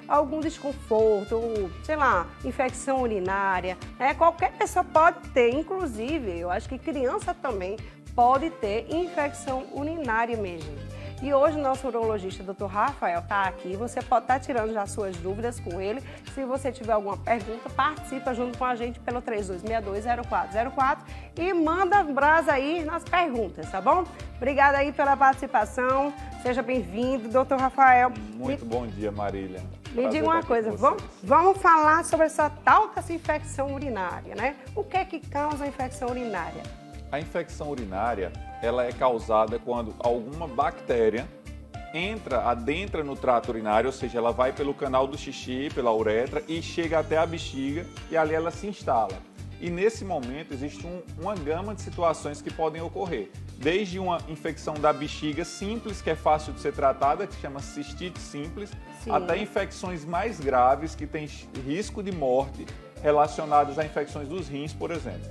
algum desconforto, ou, sei lá, infecção urinária, né? Qualquer pessoa pode ter, inclusive, eu acho que criança também pode ter infecção urinária mesmo. E hoje o nosso urologista, Dr. Rafael, está aqui. Você pode estar tirando já suas dúvidas com ele. Se você tiver alguma pergunta, participa junto com a gente pelo 3262-0404 e manda brasa aí nas perguntas, tá bom? Obrigada aí pela participação. Seja bem-vindo, Dr. Rafael. Muito bom dia, Marília. Me diga uma coisa, vamos falar sobre essa tal dessa infecção urinária, né? O que é que causa a infecção urinária? A infecção urinária, ela é causada quando alguma bactéria adentra no trato urinário, ou seja, ela vai pelo canal do xixi, pela uretra e chega até a bexiga e ali ela se instala. E nesse momento existe uma gama de situações que podem ocorrer. Desde uma infecção da bexiga simples, que é fácil de ser tratada, que chama cistite simples, Sim. até infecções mais graves, que têm risco de morte, relacionadas a infecções dos rins, por exemplo.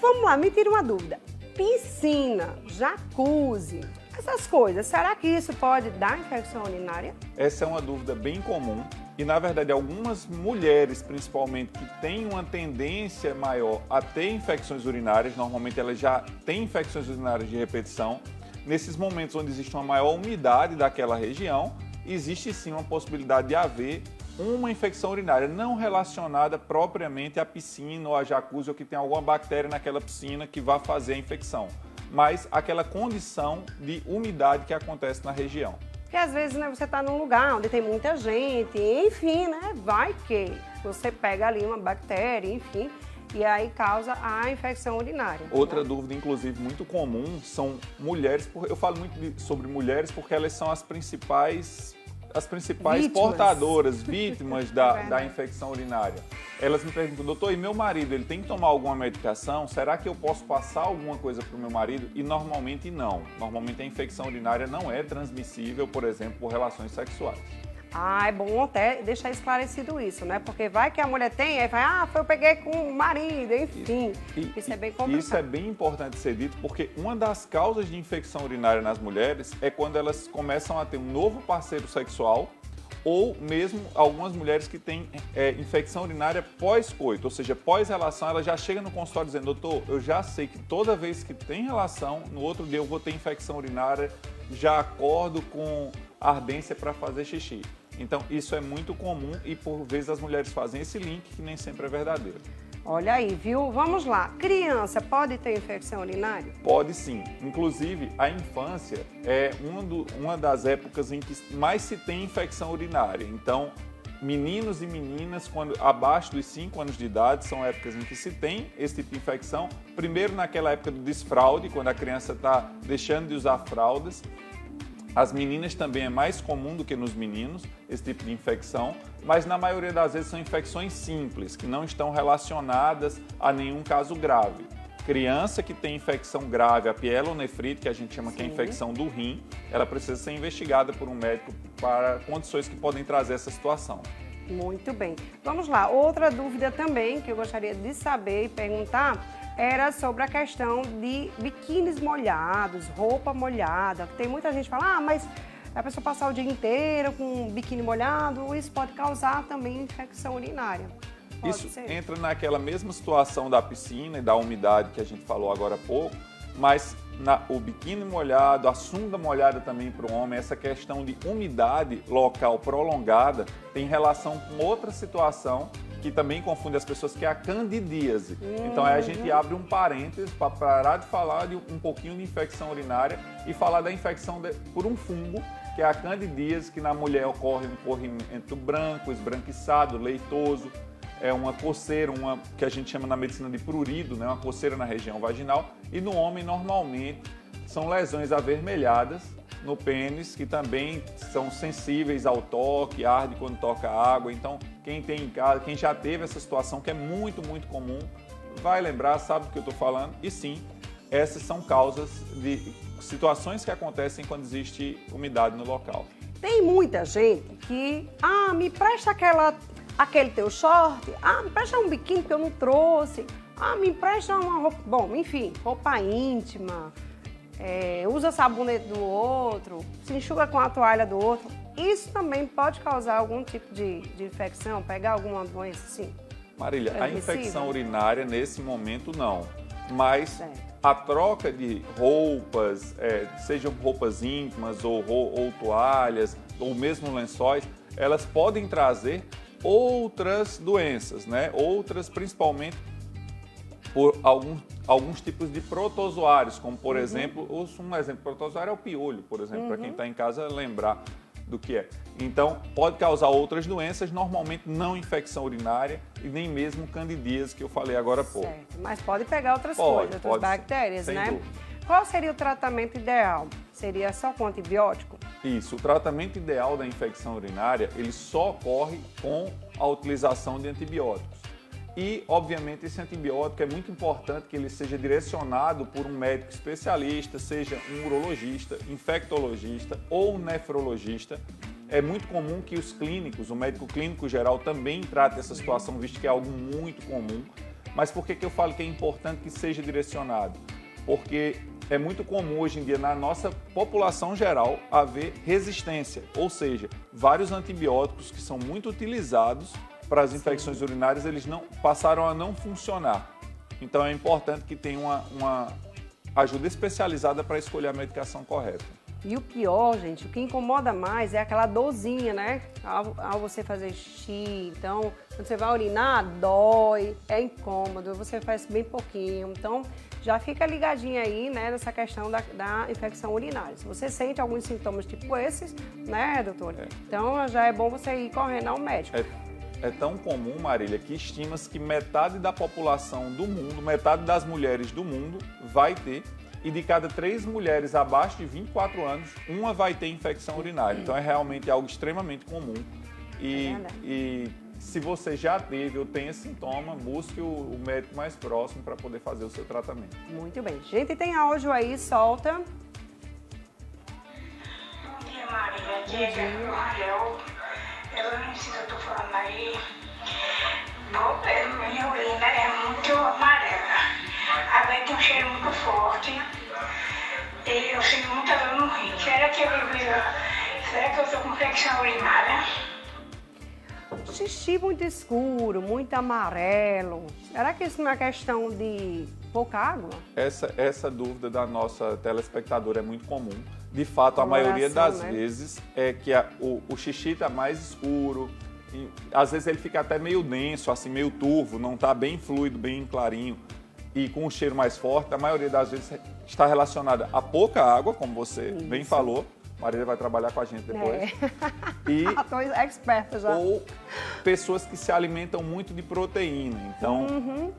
Vamos lá, me tira uma dúvida. Piscina, jacuzzi, essas coisas, será que isso pode dar infecção urinária? Essa é uma dúvida bem comum e, na verdade, algumas mulheres, principalmente, que têm uma tendência maior a ter infecções urinárias, normalmente elas já têm infecções urinárias de repetição, nesses momentos onde existe uma maior umidade daquela região, existe sim uma possibilidade de haver uma infecção urinária não relacionada propriamente à piscina ou à jacuzzi ou que tem alguma bactéria naquela piscina que vá fazer a infecção, mas aquela condição de umidade que acontece na região. Porque às vezes, né, você está num lugar onde tem muita gente, enfim, né, vai que você pega ali uma bactéria, enfim, e aí causa a infecção urinária. Outra dúvida, inclusive, muito comum são mulheres, eu falo muito sobre mulheres porque elas são as principais portadoras, vítimas da infecção urinária. Elas me perguntam, doutor, e meu marido, ele tem que tomar alguma medicação? Será que eu posso passar alguma coisa para o meu marido? E normalmente não. Normalmente a infecção urinária não é transmissível, por exemplo, por relações sexuais. Ah, é bom até deixar esclarecido isso, né? Porque vai que a mulher tem, aí vai, eu peguei com o marido, enfim. Isso é bem complicado. Isso é bem importante ser dito, porque uma das causas de infecção urinária nas mulheres é quando elas começam a ter um novo parceiro sexual ou mesmo algumas mulheres que têm infecção urinária pós-coito, ou seja, pós-relação, ela já chega no consultório dizendo, doutor, eu já sei que toda vez que tem relação, no outro dia eu vou ter infecção urinária, já acordo com ardência para fazer xixi. Então, isso é muito comum e, por vezes, as mulheres fazem esse link que nem sempre é verdadeiro. Olha aí, viu? Vamos lá. Criança pode ter infecção urinária? Pode sim. Inclusive, a infância é uma das épocas em que mais se tem infecção urinária. Então, meninos e meninas, quando abaixo dos 5 anos de idade, são épocas em que se tem esse tipo de infecção. Primeiro, naquela época do desfraude, quando a criança está deixando de usar fraldas. As meninas também é mais comum do que nos meninos, esse tipo de infecção, mas na maioria das vezes são infecções simples, que não estão relacionadas a nenhum caso grave. Criança que tem infecção grave, a pielonefrite, que a gente chama que é a infecção do rim, ela precisa ser investigada por um médico para condições que podem trazer essa situação. Muito bem. Vamos lá. Outra dúvida também que eu gostaria de saber e perguntar era sobre a questão de biquínis molhados, roupa molhada. Tem muita gente que fala, mas a pessoa passar o dia inteiro com biquíni molhado, isso pode causar também infecção urinária. Isso entra naquela mesma situação da piscina e da umidade que a gente falou agora há pouco, mas o biquíni molhado, a sunga molhada também para o homem, essa questão de umidade local prolongada tem relação com outra situação que também confunde as pessoas, que é a candidíase. Então, aí a gente abre um parênteses para parar de falar de um pouquinho de infecção urinária e falar da infecção por um fungo, que é a candidíase, que na mulher ocorre um corrimento branco, esbranquiçado, leitoso, é uma coceira, que a gente chama na medicina de prurido, né? Uma coceira na região vaginal, e no homem, normalmente, são lesões avermelhadas no pênis, que também são sensíveis ao toque, arde quando toca água. Então, quem tem em casa, quem já teve essa situação, que é muito, muito comum, vai lembrar, sabe do que eu estou falando. E sim, essas são causas de situações que acontecem quando existe umidade no local. Tem muita gente que, me presta aquele teu short, me presta um biquíni que eu não trouxe, me empresta uma roupa, bom, enfim, roupa íntima, usa sabonete do outro, se enxuga com a toalha do outro. Isso também pode causar algum tipo de infecção, pegar alguma doença assim? Marília, a Transmissível? infecção urinária nesse momento não, mas Certo. a troca de roupas, sejam roupas íntimas ou toalhas, ou mesmo lençóis, elas podem trazer outras doenças, né? Outras, principalmente por alguns tipos de protozoários, como por exemplo, um exemplo protozoário é o piolho, por exemplo, para quem está em casa lembrar do que é. Então, pode causar outras doenças, normalmente não infecção urinária e nem mesmo candidíase, que eu falei agora há pouco. Certo. Mas pode pegar outras Pode, coisas, outras pode, bactérias, sem né? dúvida. Qual seria o tratamento ideal? Seria só com antibiótico? Isso, o tratamento ideal da infecção urinária, ele só ocorre com a utilização de antibióticos. E, obviamente, esse antibiótico é muito importante que ele seja direcionado por um médico especialista, seja um urologista, infectologista ou nefrologista. É muito comum que os clínicos, o médico clínico geral também trate essa situação, visto que é algo muito comum. Mas por que eu falo que é importante que seja direcionado? Porque é muito comum hoje em dia na nossa população geral haver resistência, ou seja, vários antibióticos que são muito utilizados para as infecções urinárias, eles não passaram a não funcionar. Então é importante que tenha uma ajuda especializada para escolher a medicação correta. E o pior, gente, o que incomoda mais é aquela dorzinha, né? Ao você fazer xixi. Então, quando você vai urinar, dói, é incômodo, você faz bem pouquinho. Então, já fica ligadinha aí, né, nessa questão da infecção urinária. Se você sente alguns sintomas tipo esses, né, doutora? Então, já é bom você ir correndo ao médico. É tão comum, Marília, que estima-se que metade da população do mundo, metade das mulheres do mundo vai ter, e de cada 3 mulheres abaixo de 24 anos, uma vai ter infecção urinária. Então é realmente algo extremamente comum. E se você já teve ou tem esse sintoma, busque o médico mais próximo para poder fazer o seu tratamento. Muito bem. Gente, tem áudio aí, solta. Bom dia, Maria. Diga, Rafael. Eu não sei se eu tô falando aí. Minha urina é muito amarela. A veia tem um cheiro muito forte. E eu sinto muita dor no rim. Será que eu tô com infecção urinária? Xixi muito escuro, muito amarelo. Será que isso não é questão de pouca água? Essa dúvida da nossa telespectadora é muito comum. De fato, a maioria das vezes é que o xixi está mais escuro, e, às vezes ele fica até meio denso, assim, meio turvo, não está bem fluido, bem clarinho e com um cheiro mais forte. A maioria das vezes está relacionada a pouca água, como você bem falou. Marília vai trabalhar com a gente depois. Estou experta já. Ou pessoas que se alimentam muito de proteína. Então,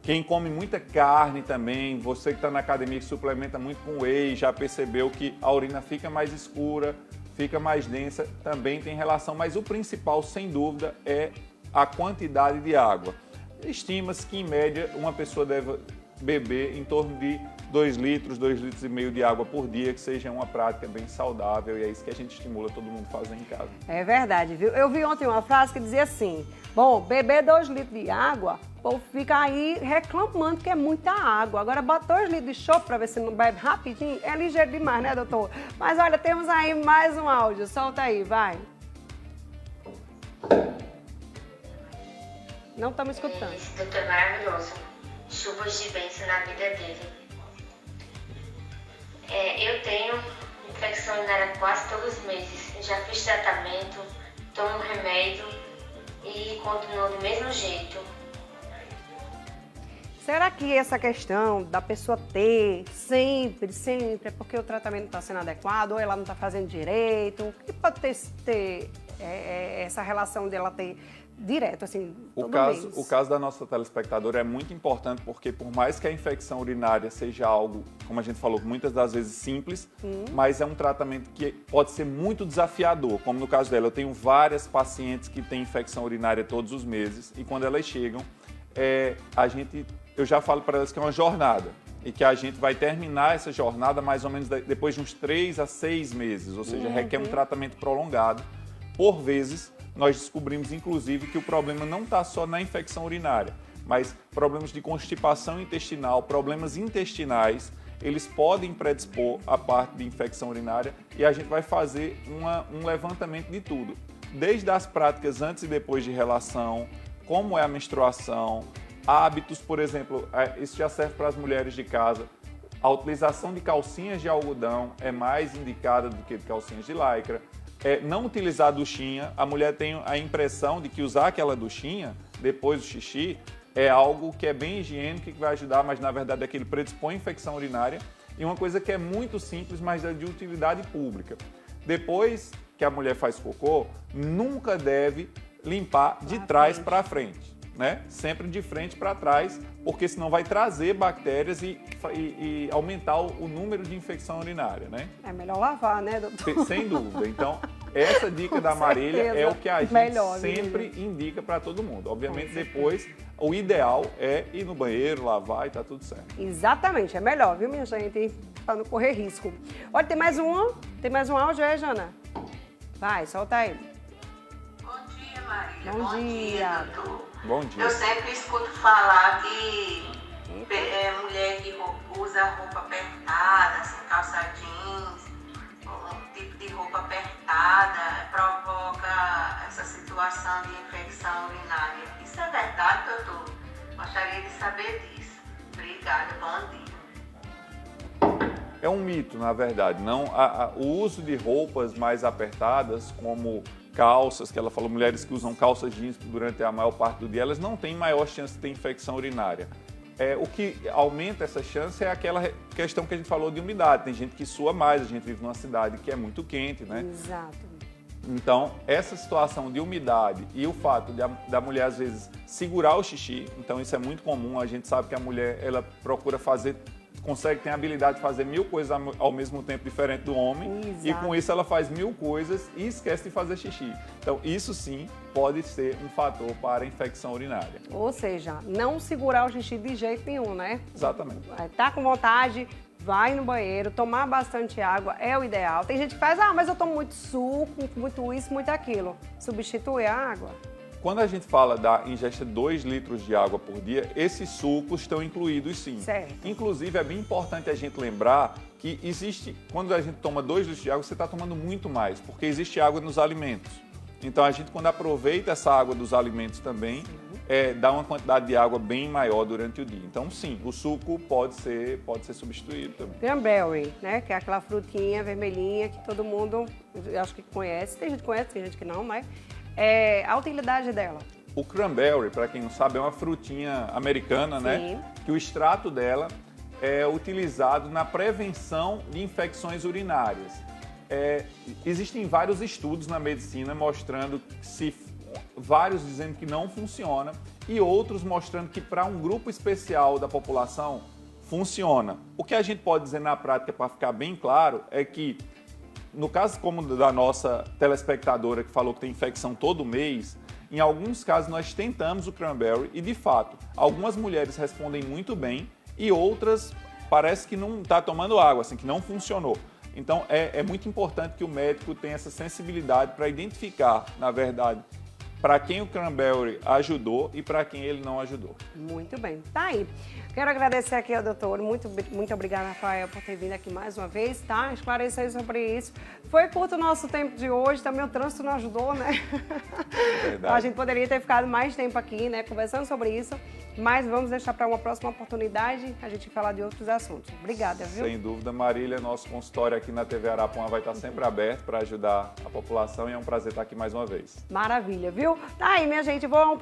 quem come muita carne também, você que está na academia que suplementa muito com whey, já percebeu que a urina fica mais escura, fica mais densa, também tem relação. Mas o principal, sem dúvida, é a quantidade de água. Estima-se que, em média, uma pessoa deve beber em torno de 2 litros, 2,5 litros de água por dia, que seja uma prática bem saudável, e é isso que a gente estimula todo mundo a fazer em casa. É verdade, viu? Eu vi ontem uma frase que dizia assim, bom, beber 2 litros de água, o povo fica aí reclamando que é muita água. Agora, bota 2 litros de chope para ver se não bebe rapidinho, é ligeiro demais, né, doutor? Mas olha, temos aí mais um áudio, solta aí, vai. Não estamos escutando. Esse doutor é maravilhoso. Chuvas de bênção na vida dele. Eu tenho infecção urinária quase todos os meses. Já fiz tratamento, tomo remédio e continuo do mesmo jeito. Será que essa questão da pessoa ter sempre, é porque o tratamento não está sendo adequado ou ela não está fazendo direito? O que pode ter essa relação dela ter direto, assim, todo mês? O caso da nossa telespectadora é muito importante porque, por mais que a infecção urinária seja algo, como a gente falou, muitas das vezes simples, mas é um tratamento que pode ser muito desafiador, como no caso dela. Eu tenho várias pacientes que têm infecção urinária todos os meses e quando elas chegam, eu já falo para elas que é uma jornada e que a gente vai terminar essa jornada mais ou menos depois de uns 3 a 6 meses, ou seja, requer um tratamento prolongado. Por vezes, nós descobrimos, inclusive, que o problema não está só na infecção urinária, mas problemas de constipação intestinal, problemas intestinais, eles podem predispor a parte de infecção urinária e a gente vai fazer um levantamento de tudo. Desde as práticas antes e depois de relação, como é a menstruação, hábitos, por exemplo, isso já serve para as mulheres de casa. A utilização de calcinhas de algodão é mais indicada do que de calcinhas de lycra. Não utilizar a duchinha, a mulher tem a impressão de que usar aquela duchinha depois do xixi é algo que é bem higiênico e que vai ajudar, mas na verdade aquilo predispõe a infecção urinária. E uma coisa que é muito simples, mas é de utilidade pública. Depois que a mulher faz cocô, nunca deve limpar de trás para frente, né? Sempre de frente para trás, porque senão vai trazer bactérias e aumentar o número de infecção urinária, né? É melhor lavar, né, doutor? Sem dúvida. Então, essa dica da Marília é o que a gente sempre indica para todo mundo. Obviamente, depois, o ideal é ir no banheiro, lavar e tá tudo certo. Exatamente, é melhor, viu, minha gente? Para não correr risco. Olha, tem mais um áudio, Jana? Vai, solta aí. Bom dia, Marília. Bom dia. Doutor. Bom dia. Eu sempre escuto falar que mulher que usa roupa apertada, assim, calça jeans, um tipo de roupa apertada, provoca essa situação de infecção urinária. Isso é verdade, doutor? Gostaria de saber disso. Obrigada, bom dia. É um mito, na verdade. Não, o uso de roupas mais apertadas, como calças, que ela falou, mulheres que usam calças jeans durante a maior parte do dia, elas não têm maior chance de ter infecção urinária. O que aumenta essa chance é aquela questão que a gente falou de umidade. Tem gente que sua mais, a gente vive numa cidade que é muito quente, né? Exato. Então, essa situação de umidade e o fato da mulher, às vezes, segurar o xixi, então isso é muito comum, a gente sabe que a mulher, ela procura fazer, tem a habilidade de fazer 1000 coisas ao mesmo tempo diferente do homem. Exato. E com isso ela faz 1000 coisas e esquece de fazer xixi. Então isso sim pode ser um fator para a infecção urinária. Ou seja, não segurar o xixi de jeito nenhum, né? Exatamente. Tá com vontade, vai no banheiro, tomar bastante água é o ideal. Tem gente que faz, mas eu tomo muito suco, muito isso, muito aquilo. Substitui a água. Quando a gente fala da ingesta de 2 litros de água por dia, esses sucos estão incluídos sim. Certo. Inclusive, é bem importante a gente lembrar que quando a gente toma 2 litros de água, você está tomando muito mais, porque existe água nos alimentos. Então, a gente, quando aproveita essa água dos alimentos também, dá uma quantidade de água bem maior durante o dia. Então, sim, o suco pode ser substituído também. Cranberry, né? Que é aquela frutinha vermelhinha que todo mundo, eu acho que conhece. Tem gente que conhece, tem gente que não, mas... a utilidade dela. O cranberry, para quem não sabe, é uma frutinha americana, né? Que o extrato dela é utilizado na prevenção de infecções urinárias. Existem vários estudos na medicina mostrando vários dizendo que não funciona e outros mostrando que para um grupo especial da população funciona. O que a gente pode dizer na prática, para ficar bem claro, é que no caso como da nossa telespectadora que falou que tem infecção todo mês, em alguns casos nós tentamos o cranberry e, de fato, algumas mulheres respondem muito bem e outras parece que não está tomando água, assim, que não funcionou. Então, é muito importante que o médico tenha essa sensibilidade para identificar, na verdade, para quem o cranberry ajudou e para quem ele não ajudou. Muito bem, tá aí. Quero agradecer aqui ao doutor, muito obrigada, Rafael, por ter vindo aqui mais uma vez, tá? Esclarecer sobre isso. Foi curto o nosso tempo de hoje, também o trânsito não ajudou, né? Verdade. A gente poderia ter ficado mais tempo aqui, né, conversando sobre isso, mas vamos deixar para uma próxima oportunidade a gente falar de outros assuntos. Obrigada, viu? Sem dúvida, Marília, nosso consultório aqui na TV Arapuã vai estar sempre aberto para ajudar a população e é um prazer estar aqui mais uma vez. Maravilha, viu? Tá aí, minha gente, vou a um